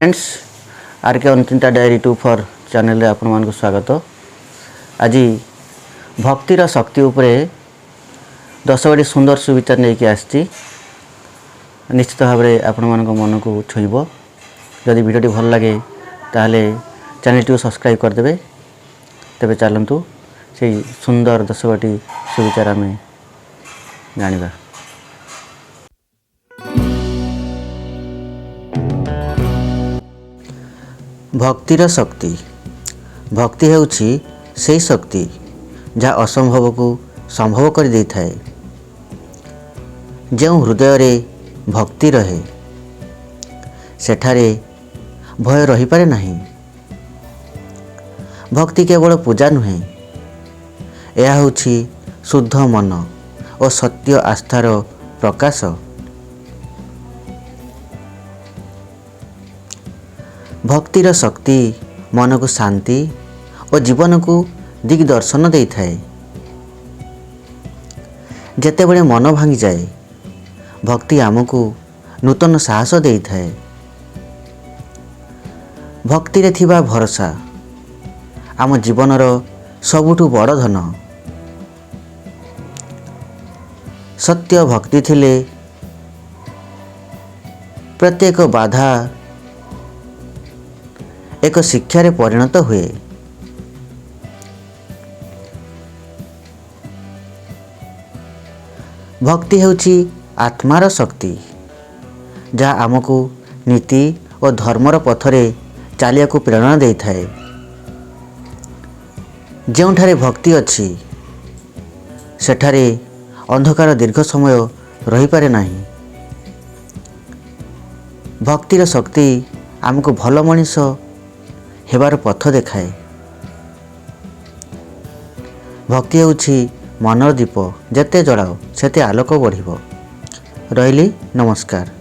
Friends are के अनचिंता diary 2 for channel आपण मानक स्वागत। आज भक्तिर शक्ति उपरे 10 गोटी सुंदर सुविचार नहीं आसी निश्चित भाव में आपण मान मन को छुईब। जदि वीडियोटी भल लगे ताहले चैनल टी सब्सक्राइब करदे। तेरे चलतु से सुंदर 10 गोटी सुविचार आम जाना। भक्तिर शक्ति। भक्ति हेउछि से शक्ति जहाँ असंभव को संभव कर दे थाए। जो हृदय रे भक्ति रहे सेठारे भय रही पारे नहीं। भक्ति केवल पूजा नुहे, यह हेउछि शुद्ध मन और सत्य आस्थार प्रकाश। भक्तिर शक्ति मन को शांति और जीवन को दिग्दर्शन दे थाए। जेतेबेले मन भांगी जाए भक्ति आमको नूतन साहस दे थाए। भक्ति रे थिबा भरोसा आम जीवनर सबुठु बड़ धन। सत्य भक्ति थिले प्रत्येक बाधा एक शिक्षा रे परिणत हुए। भक्ति हेउछि आत्मार शक्ति जहाँ आमको नीति और धर्मर पथरे चलिया को प्रेरणा दे थाए। जोंठारे भक्ति अछि सेठारे अंधकार दीर्घ समय रही पारे नहीं। भक्तिर शक्ति आमको भल मनीष हेबार पथ देखाए। भक्ति हेउछि मनर दीप, जेते जलाओ सेते आलोक बढ़िबो। रहिली, नमस्कार।